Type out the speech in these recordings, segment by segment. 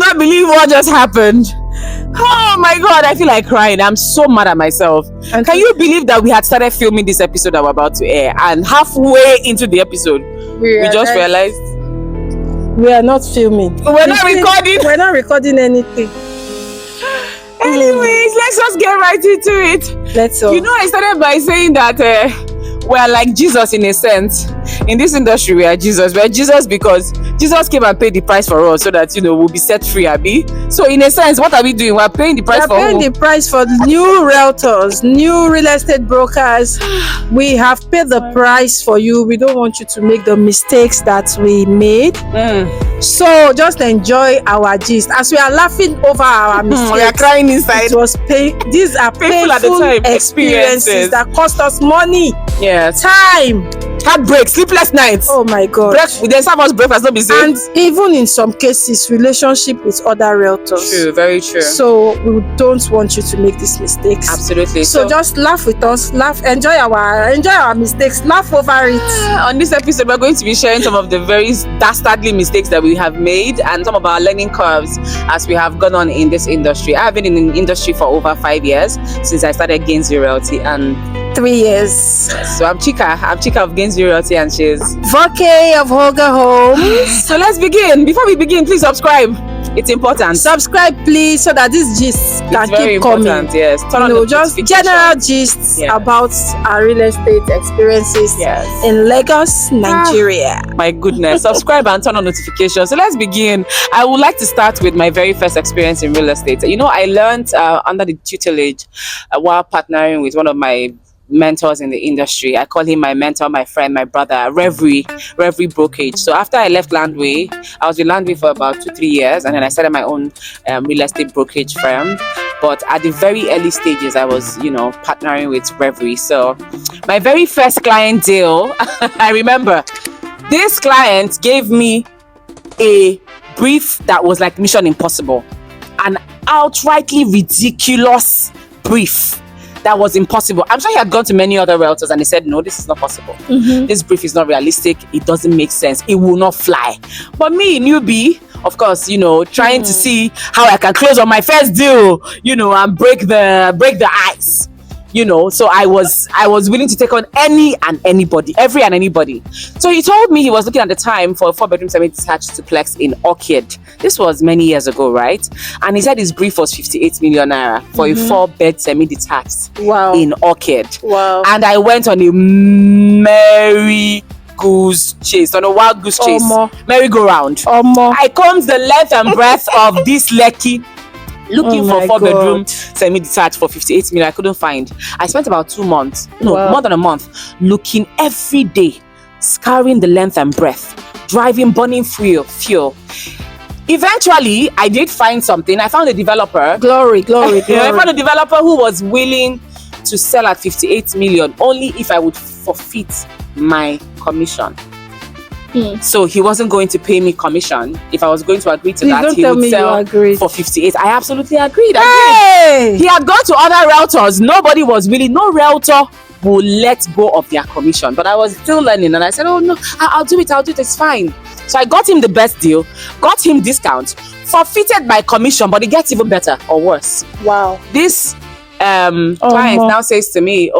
cannot believe what just happened. Oh my God, I feel like crying. I'm so mad at myself. And can you believe that we had started filming this episode that we're about to air, and halfway into the episode, we just realized we are not filming. We're not recording. We're not recording anything. Anyways, let's just get right into it. Let's You know, I started by saying that we're like Jesus in a sense. In this industry, we are Jesus. We're Jesus because Jesus came and paid the price for us so that, you know, we'll be set free, Abi. So in a sense, what are we doing? We're paying the price for paying who? the price for new realtors, new real estate brokers. We have paid the price for you. We don't want you to make the mistakes that we made. So just enjoy our gist. As we are laughing over our mistakes, we are crying inside. It was these are painful at the time experiences that cost us money, time, heartbreak, sleepless nights. Oh my God. They serve us breakfast, not be safe. And even in some cases, relationship with other realtors. True, very true. So we don't want you to make these mistakes. Absolutely. So just laugh with us, laugh, enjoy our mistakes, laugh over it. On this episode, we're going to be sharing some of the very dastardly mistakes that we have made and some of our learning curves as we have gone on in this industry. I've been in the industry for over 5 years since I started Gainsville Realty, and 3 years. So I'm Chika of Gainsville Realty, and she's Voke of Hogar Homes. So let's begin. Before we begin, please subscribe. It's important. Subscribe, please, so that this gist can keep coming. Yes. Turn on just general gists about our real estate experiences in Lagos, Nigeria. My goodness. Subscribe and turn on notifications. So let's begin. I would like to start with my very first experience in real estate. You know, I learned under the tutelage while partnering with one of my mentors in the industry. I call him my mentor, my friend, my brother, Reverie Brokerage. So after I left Landway, I was with Landway for about 2-3 years, and then I started my own real estate brokerage firm. But at the very early stages, I was, you know, partnering with Reverie. So my very first client deal, I remember this client gave me a brief that was like Mission Impossible, an outrightly ridiculous brief that was impossible. I'm sure he had gone to many other realtors and they said, no, this is not possible. This brief is not realistic. It doesn't make sense. It will not fly. But me, newbie, of course, you know, trying to see how I can close on my first deal, you know, and break the ice. You know, so I was willing to take on every and anybody. So he told me he was looking at the time for a 4-bedroom semi-detached duplex in Okeke. This was many years ago, right? And he said his brief was 58 million naira for a 4-bed semi-detached in Okeke. Wow. And I went on a merry goose chase, on a wild goose chase, merry-go-round. I combed the length and breadth of this Lekki, looking for 4-bedroom semi-detached for 58 million. I couldn't find. I spent about 2 months, more than a month, looking every day, scouring the length and breadth, driving, burning fuel. Eventually, I did find something. I found a developer. Glory. I found a developer who was willing to sell at 58 million only if I would forfeit my commission. So he wasn't going to pay me commission. If I was going to agree to that, he would sell for 58. I absolutely agreed. He had gone to other realtors. No realtor will let go of their commission. But I was still learning, and I said, oh no, I'll do it, it's fine. So I got him the best deal, got him discount, forfeited my commission, but it gets even better or worse. Wow. This client now says to me,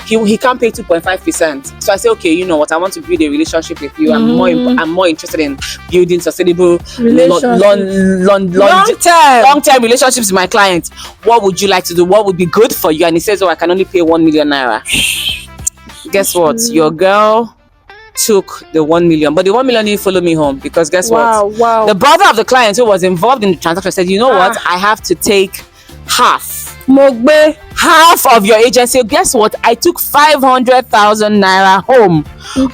he can't pay 2.5%. So I say, okay, you know what? I want to build a relationship with you. I'm more interested in building sustainable long-term relationships with my clients. What would you like to do? What would be good for you? And he says, I can only pay 1 million naira. Guess what? Your girl took the 1 million, but the 1 million didn't follow me home, because guess what? The brother of the client who was involved in the transaction said, you know what? I have to take half of your agency. Guess what? I took 500,000 naira home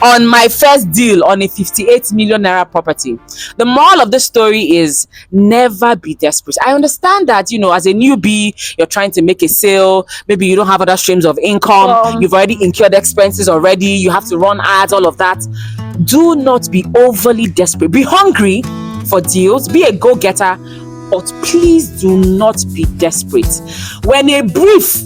on my first deal on a 58 million naira property. The moral of the story is never be desperate. I understand that, you know, as a newbie, you're trying to make a sale. Maybe you don't have other streams of income. You've already incurred expenses already. You have to run ads, all of that. Do not be overly desperate. Be hungry for deals. Be a go-getter. But please do not be desperate. When a brief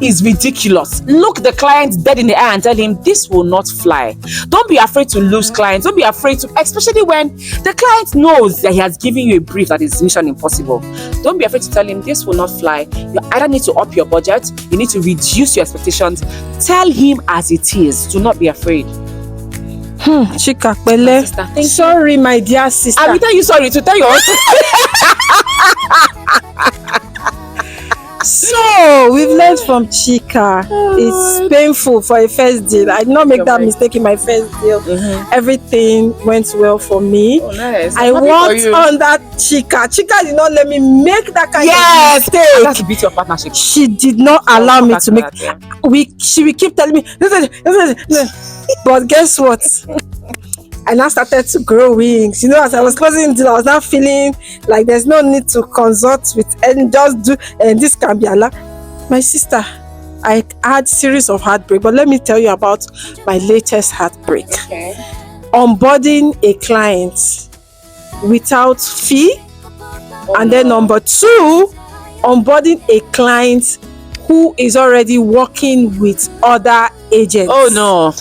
is ridiculous. Look the client dead in the eye and tell him this will not fly. Don't be afraid to lose clients. Don't be afraid to, especially when the client knows that he has given you a brief that is mission impossible. Don't be afraid to tell him this will not fly. You either need to up your budget, you need to reduce your expectations. Tell him as it is. Do not be afraid. Chika Pele. Sorry, my dear sister. I will tell you sorry to tell you. So we've learned from Chika. It's painful for a first deal. I did not make that mistake in my first deal. Everything went well for me. Oh, nice. I worked on that Chika. Chika did not let me make that kind of mistake. That's the beauty of partnership. She did not allow me to make. She will keep telling me. But guess what? I now started to grow wings. You know, as I was closing the deal, I was now feeling like there's no need to consult with and just do, and this can be allowed. My sister, I had series of heartbreak, but let me tell you about my latest heartbreak. Okay. Onboarding a client without fee, and then number 2, onboarding a client who is already working with other agents. Oh no.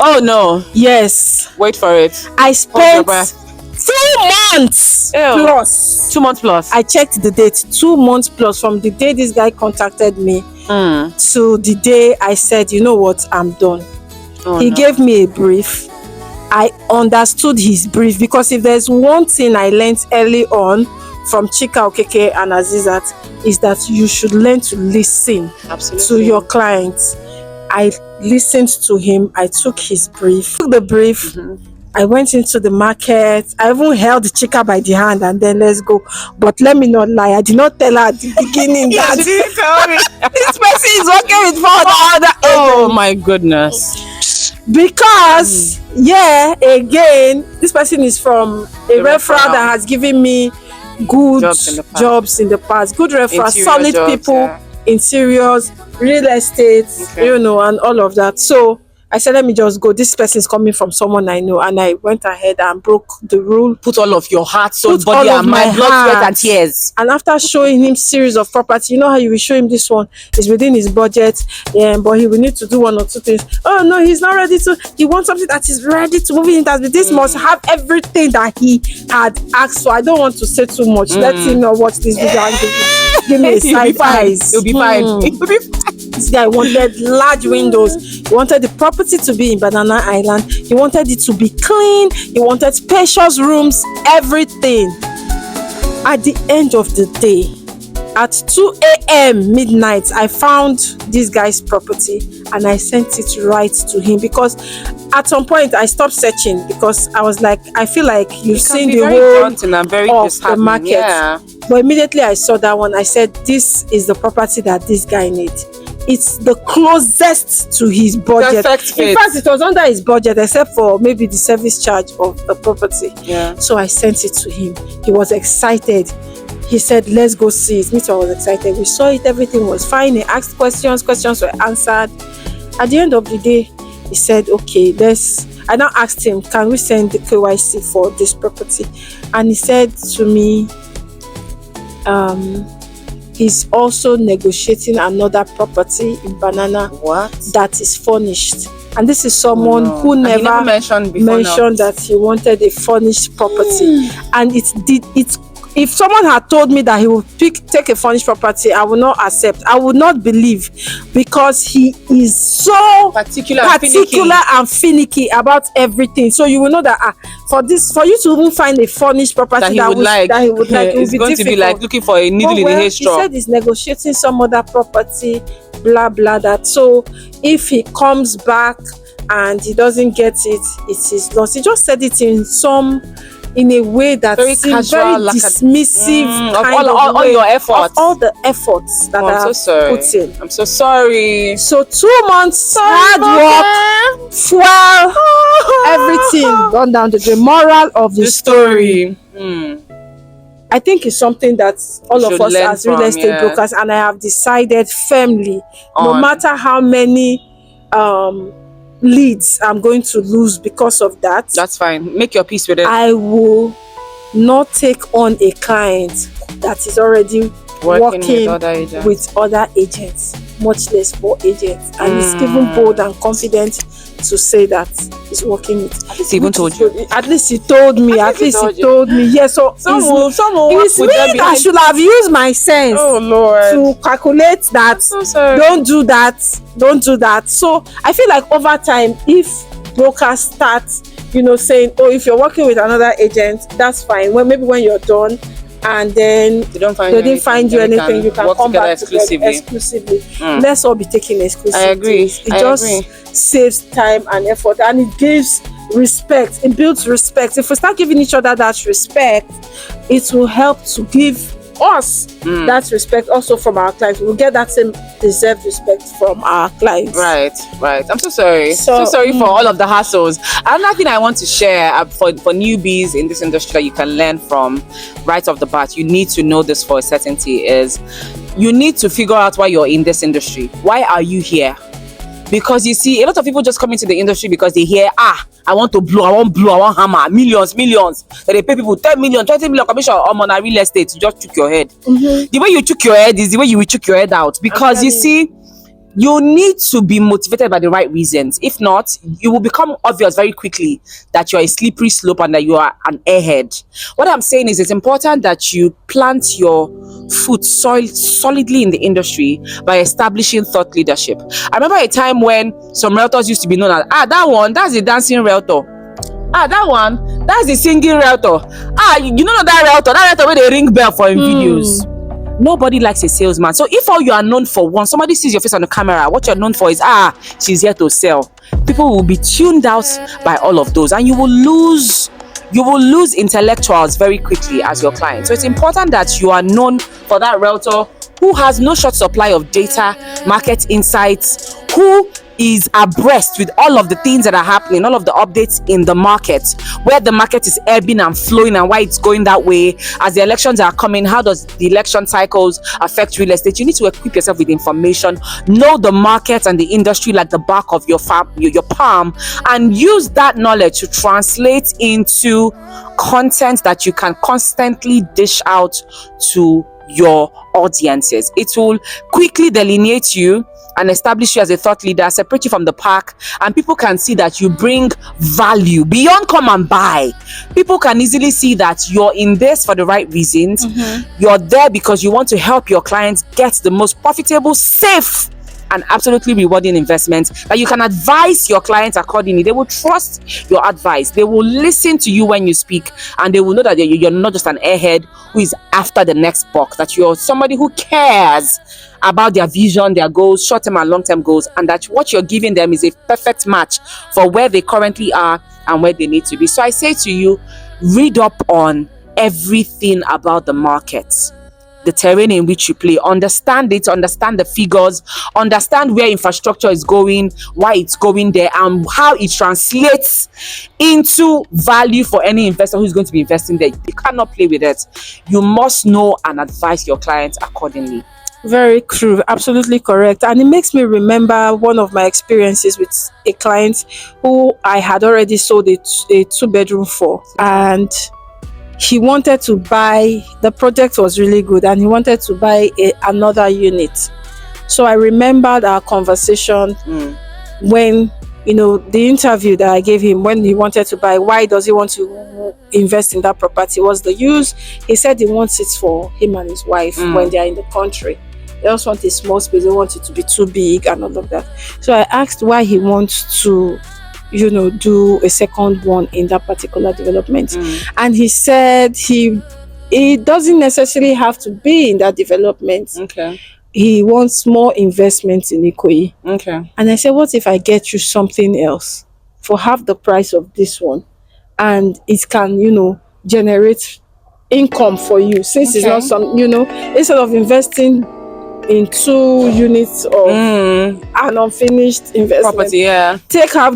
Oh no. Yes. Wait for it. I spent 2 months plus. 2 months plus. I checked the date. 2 months plus from the day this guy contacted me to the day I said, you know what, I'm done. He gave me a brief. I understood his brief, because if there's one thing I learned early on from Chika, Okeke and Azizat, is that you should learn to listen to your clients. I listened to him. I took his brief. Took the brief. I went into the market. I even held Chika by the hand and then let's go. But let me not lie. I did not tell her at the beginning that didn't tell me. this person is working with 4 other agents. Oh my goodness. Because again, this person is from a referral that has given me good jobs in the past. Good referrals, solid jobs, people, interiors, real estate, and all of that. So I said, let me just go. This person is coming from someone I know, and I went ahead and broke the rule. Put all of your heart, soul, body, and mind, blood, sweat, and tears. And after showing him series of property, you know how you will show him this one is within his budget, but he will need to do 1 or 2 things. Oh no, he's not ready to. He wants something that is ready to move in. That this must have everything that he had asked for. I don't want to say too much. Let him know watch this video and give me a side eyes. He'll be fine. He'll be fine. This guy wanted large windows. He wanted the property to be in Banana Island. He wanted it to be clean. He wanted spacious rooms, everything. At the end of the day, at 2 a.m. midnight, I found this guy's property and I sent it right to him, because at some point I stopped searching, because I was like, I feel like you've seen the whole of the market. Yeah. But immediately I saw that one, I said, this is the property that this guy needs. It's the closest to his budget. Perfect fit. In fact, it was under his budget, except for maybe the service charge of the property. Yeah. So I sent it to him. He was excited. He said, let's go see it. Me too, I was excited. We saw it, everything was fine. He asked questions were answered. At the end of the day, he said, okay, I now asked him, can we send the KYC for this property? And he said to me, he's also negotiating another property in Banana that is furnished. And this is someone who never mentioned that he wanted a furnished property. And if someone had told me that he would take a furnished property, I would not accept. I would not believe, because he is so particular and finicky about everything. So you will know that for you to even find a furnished property that he would like, it would it's be going difficult. To be like looking for a needle in a haystack. He said he's negotiating some other property, blah blah that. So if he comes back and he doesn't get it, it's his loss. He just said it in a way that seemed very dismissive of all your efforts. Of all the efforts that I have put in. I'm so sorry. So 2 months hard work, fuel, everything gone down the moral of the story. I think it's something that all of us as real estate brokers, and I have decided firmly, no matter how many leads I'm going to lose because of that. That's fine. Make your peace with it. I will not take on a client that is already working with other agents. much less for agents. And he's even bold and confident to say that he's working with. At least he even told you. At least he told me. At least he told me. Yes. So some will it's me that should have used my sense to calculate that. Don't do that. Don't do that. So I feel like over time, if brokers start, saying, oh, if you're working with another agent, that's fine. Maybe when you're done, and then they didn't find you anything, you can come back exclusively. Let's all be taking exclusive. I agree. It just saves time and effort, and it gives respect. It builds respect. If we start giving each other that respect, it will help to give us that respect also from our clients. We'll get that same deserved respect from our clients. Right. I'm so sorry. So sorry for all of the hassles. Another thing I want to share for newbies in this industry that you can learn from right off the bat, you need to know this for a certainty, is you need to figure out why you're in this industry. Why are you here? Because you see, a lot of people just come into the industry because they hear, I want hammer, millions. So they pay people 10 million, 20 million commission on a real estate. You just took your head. The way you took your head is the way you will took your head out. Because you see, you need to be motivated by the right reasons. If not, it will become obvious very quickly that you're a slippery slope and that you are an airhead. What I'm saying is, it's important that you plant your foot solidly in the industry by establishing thought leadership. I remember a time when some realtors used to be known as, that's the dancing realtor. That's the singing realtor. You know that realtor where they ring bell for videos. Nobody likes a salesman. So if all you are known for, once somebody sees your face on the camera, what you're known for is, she's here to sell, people will be tuned out by all of those, and you will lose intellectuals very quickly as your client. So it's important that you are known for that realtor who has no short supply of data, market insights, who is abreast with all of the things that are happening, all of the updates in the market, where the market is ebbing and flowing and why it's going that way. As the elections are coming, how does the election cycles affect real estate? You need to equip yourself with information, know the market and the industry like the back of your palm, and use that knowledge to translate into content that you can constantly dish out to your audiences. It will quickly delineate you and establish you as a thought leader, separate you from the pack, and people can see that you bring value beyond come and buy. People can easily see that you're in this for the right reasons. You're there because you want to help your clients get the most profitable, safe, and absolutely rewarding investment, that you can advise your clients accordingly. They will trust your advice. They will listen to you when you speak, and they will know that you're not just an airhead who is after the next buck, that you're somebody who cares about their vision, their goals, short-term and long-term goals, and that what you're giving them is a perfect match for where they currently are and where they need to be. So I say to you, read up on everything about the market, the terrain in which you play, understand it, understand the figures, understand where infrastructure is going, why it's going there, and how it translates into value for any investor who's going to be investing there. You cannot play with it. You must know and advise your clients accordingly. Very true, absolutely correct. And it makes me remember one of my experiences with a client who I had already sold a 2-bedroom for, and he wanted to buy, the project was really good, and he wanted to buy another unit. So I remembered our conversation when, the interview that I gave him when he wanted to buy. Why does he want to invest in that property? What's the use? He said he wants it for him and his wife when they are in the country. They just want a small space. They don't want it to be too big and all of that. So I asked why he wants to do a second one in that particular development. And he said he doesn't necessarily have to be in that development. Okay. He wants more investment in Ikoyi. Okay. And I said, what if I get you something else for half the price of this one? And it can, generate income for you, since it's not some, instead of investing in 2 units of an unfinished investment property, take half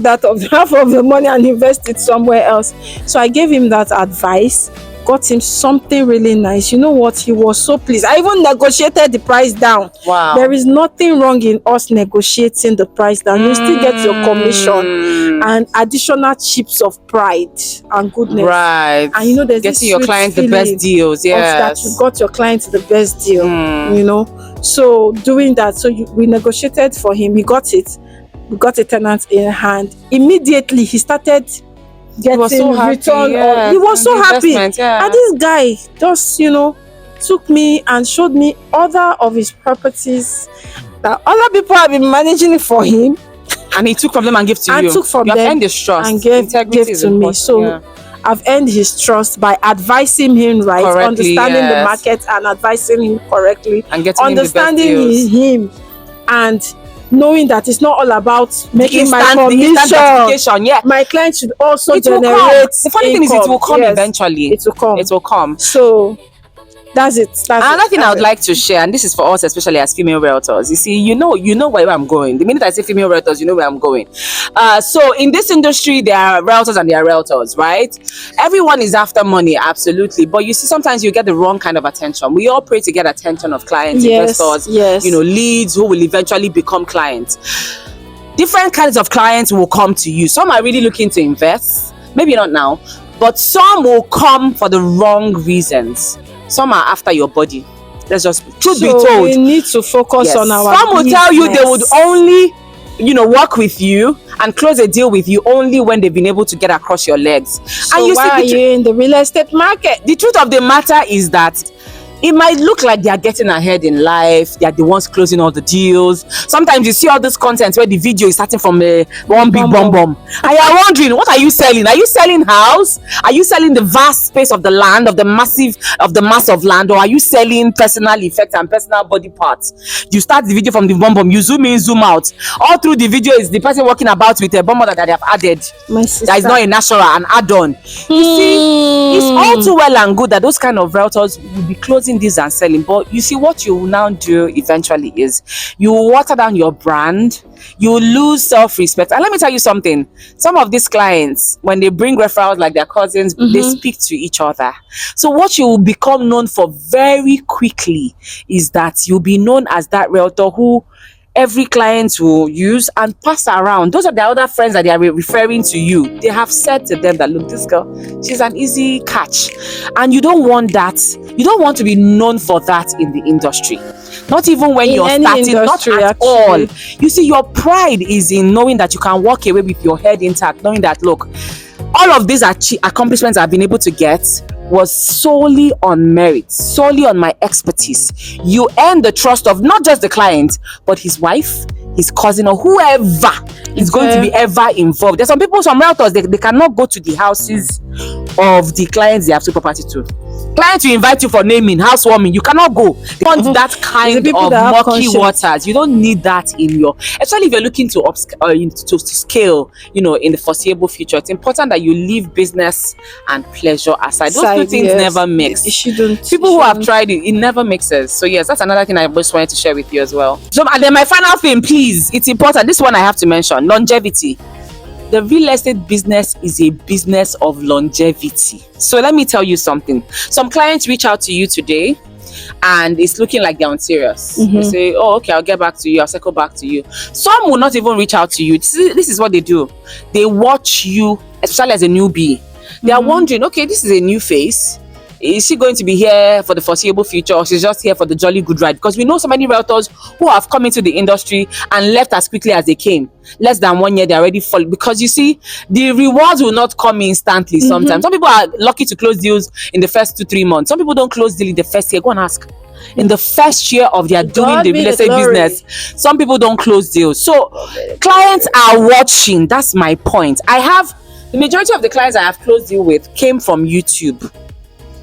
of the money and invest it somewhere else. So I gave him that advice, got him something really nice. You know what? He was so pleased. I even negotiated the price down. Wow. There is nothing wrong in us negotiating the price down. You still get your commission and additional chips of pride and goodness. Right. And there's getting your clients the best deals. That you got your clients the best deal. So doing that, we negotiated for him. He got it. We got a tenant in hand. Immediately he started getting was so happy, return. yes, He was so the happy. investment, yeah. And this guy just, took me and showed me other of his properties that other people have been managing it for him. And he took from them and gave to you. And took from you them have earned his trust. and gave Integrity to me. important, So yeah. I've earned his trust by advising him right, Correctly, understanding the yes. market and advising him correctly, And getting understanding him the best deals. him, and knowing that it's not all about making my The instant commission. gratification, yeah. My client should also It will generate come. The funny thing is, it income. will come Yes, eventually. It will come. It will come. So that's it. Another thing I would like to share, and this is for us, especially as female realtors. You see, you know where I'm going. The minute I say female realtors, you know where I'm going. So in this industry, there are realtors and there are realtors, right? Everyone is after money, absolutely. But you see, sometimes you get the wrong kind of attention. We all pray to get attention of clients, investors, leads who will eventually become clients. Different kinds of clients will come to you. Some are really looking to invest, maybe not now, but some will come for the wrong reasons. Some are after your body. Let's just truth be told. We need to focus on our Some will tell you they would only, work with you and close a deal with you only when they've been able to get across your legs. So and why are you in the real estate market? The truth of the matter is that it might look like they are getting ahead in life. They are the ones closing all the deals. Sometimes you see all this content where the video is starting from one big bomb. And you're wondering, what are you selling? Are you selling house? Are you selling the vast space of the land, of the mass of land? Or are you selling personal effects and personal body parts? You start the video from the bomb. You zoom in, zoom out. All through the video is the person walking about with a bomb that they have added. My sister. That is not a natural, an add-on. You see, it's all too well and good that those kind of realtors will be closing this and selling, but you see what you will now do eventually is you will water down your brand, you will lose self-respect. And let me tell you something, some of these clients, when they bring referrals like their cousins, they speak to each other. So what you will become known for very quickly is that you'll be known as that realtor who every client will use and pass around. Those are the other friends that they are referring to you. They have said to them that, look, this girl, she's an easy catch. And you don't want that. You don't want to be known for that in the industry. Not even when you're starting, not at all. You see, your pride is in knowing that you can walk away with your head intact, knowing that, look, all of these accomplishments I've been able to get was solely on merit, solely on my expertise. You earn the trust of not just the client, but his wife, his cousin, or whoever is going to be ever involved. There's some realtors, they cannot go to the houses of the clients they have sold property to. Clients will invite you for naming, housewarming, you cannot go. They want that kind of murky waters. You don't need that in your, especially if you're looking to scale, in the foreseeable future. It's important that you leave business and pleasure aside. Those two things never mix. People who have tried it, it never mixes. So yes, that's another thing I just wanted to share with you as well. So, and then my final thing, please, it's important. This one I have to mention, longevity. The real estate business is a business of longevity. So let me tell you something. Some clients reach out to you today and it's looking like they're unserious. They say, oh, okay, I'll get back to you. I'll circle back to you. Some will not even reach out to you. This is what they do. They watch you, especially as a newbie. They are wondering, okay, this is a new face. Is she going to be here for the foreseeable future, or she's just here for the jolly good ride? Because we know so many realtors who have come into the industry and left as quickly as they came. Less than 1 year, they're already falling. Because you see, the rewards will not come instantly sometimes. Some people are lucky to close deals in the first 2-3 months. Some people don't close deal in the first year. Go and ask. In the first year of their doing the real estate business, some people don't close deals. So clients are watching. That's my point. The majority of the clients I have closed deal with came from YouTube.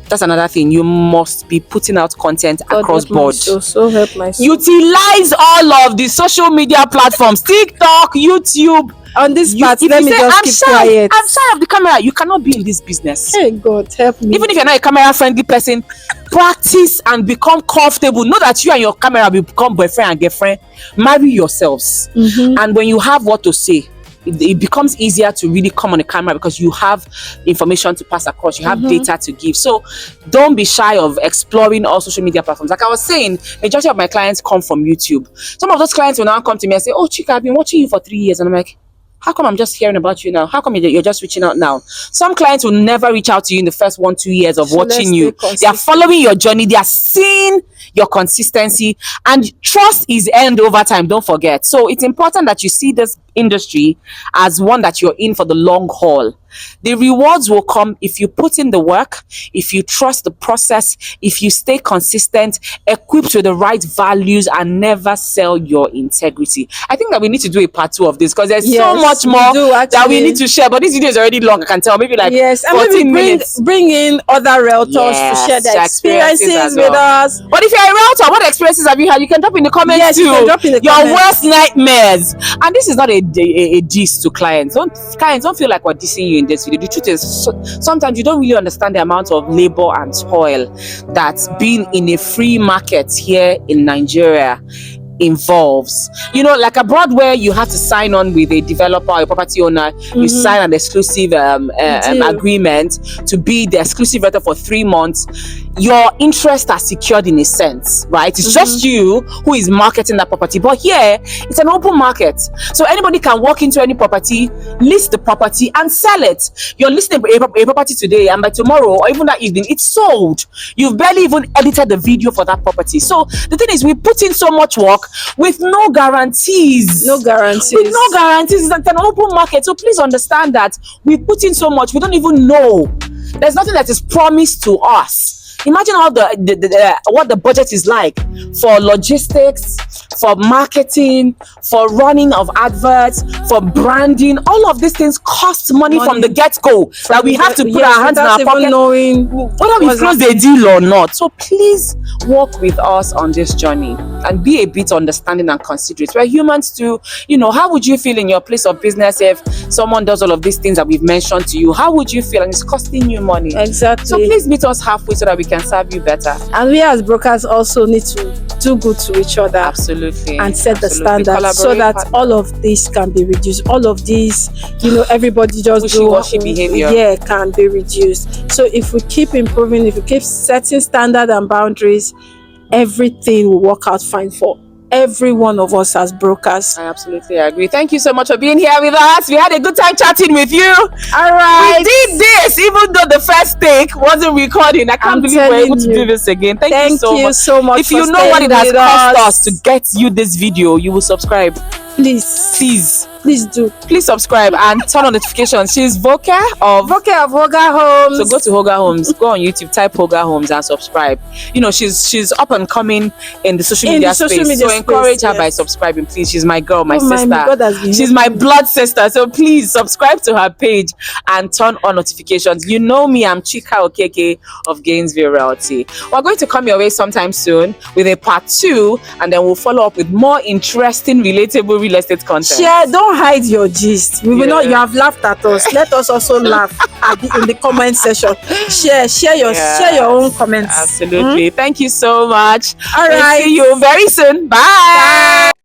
That's another thing. You must be putting out content across board. Utilize all of the social media platforms, TikTok, YouTube. On this part, let me just keep quiet. I'm shy of the camera. You cannot be in this business. Hey God, help me. Even if you're not a camera-friendly person, practice and become comfortable. Know that you and your camera will become boyfriend and girlfriend. Marry yourselves. And when you have what to say, it becomes easier to really come on the camera because you have information to pass across, you have data to give. So don't be shy of exploring all social media platforms. Like I was saying, majority of my clients come from YouTube. Some of those clients will now come to me and say, oh Chika, I've been watching you for 3 years. And I'm like, how come I'm just hearing about you now? How come you're just reaching out now? Some clients will never reach out to you in the first 1-2 years of watching you. They are following your journey. They are seeing your consistency, and trust is earned over time. Don't forget. So it's important that you see this industry as one that you're in for the long haul. The rewards will come if you put in the work, if you trust the process, if you stay consistent, equipped with the right values, and never sell your integrity. I think that we need to do a part 2 of this because there's so much more that we need to share. But this video is already long, I can tell. Maybe like yes, and 14 maybe minutes. bring in other realtors to share their experiences with us. But if you're a realtor, what experiences have you had? You can drop in the comments Yes, too. you can drop in the your comments. worst nightmares. And this is not a diss to clients. Don't feel like we're dissing you in this video. The truth is, sometimes you don't really understand the amount of labor and toil that's been in a free market here in Nigeria involves. You know, like abroad where you have to sign on with a developer or a property owner, you sign an exclusive agreement to be the exclusive realtor for 3 months. Your interests are secured in a sense, right? It's just you who is marketing that property. But here, it's an open market. So anybody can walk into any property, list the property, and sell it. You're listing a property today, and by tomorrow or even that evening, it's sold. You've barely even edited the video for that property. So the thing is, we put in so much work with no guarantees. No guarantees. With no guarantees. It's an open market. So please understand that we put in so much. We don't even know. There's nothing that is promised to us. Imagine how what the budget is like for logistics, for marketing, for running of adverts, for branding. All of these things cost money from the get-go that we have to put our hands in our pocket, knowing whether we close the deal or not. So please walk with us on this journey and be a bit understanding and considerate. We're humans too. You know, how would you feel in your place of business if someone does all of these things that we've mentioned to you? How would you feel? And it's costing you money. Exactly. So please meet us halfway so that we can serve you better. And we as brokers also need to do good to each other. Absolutely. And set the standards so that all of this can be reduced. All of these, you know, everybody just wishy-washy behavior. Yeah, can be reduced. So if we keep improving, if we keep setting standards and boundaries, everything will work out fine for every one of us as brokers. I absolutely agree. Thank you so much for being here with us. We had a good time chatting with you. All right. We did this, even though the first take wasn't recording. I can't believe we're able to do this again. Thank you so much. If you know what it has cost us to get you this video, you will subscribe. Please do. Please subscribe and turn on notifications. She's Voke of Hogar Homes. So go to Hogar Homes, go on YouTube, type Hogar Homes and subscribe. You know, she's up and coming in the social media space. So encourage her by subscribing, please. She's my girl, my sister. She's my blood sister. So please subscribe to her page and turn on notifications. You know me, I'm Chika Okeke of Gainsville Realty. We're going to come your way sometime soon with a part 2, and then we'll follow up with more interesting, relatable real estate content. Share, don't hide your gist. We will not. You have laughed at us. Let us also laugh in the comment section. Share your own comments. Absolutely. Thank you so much. All right. See you very soon. Bye.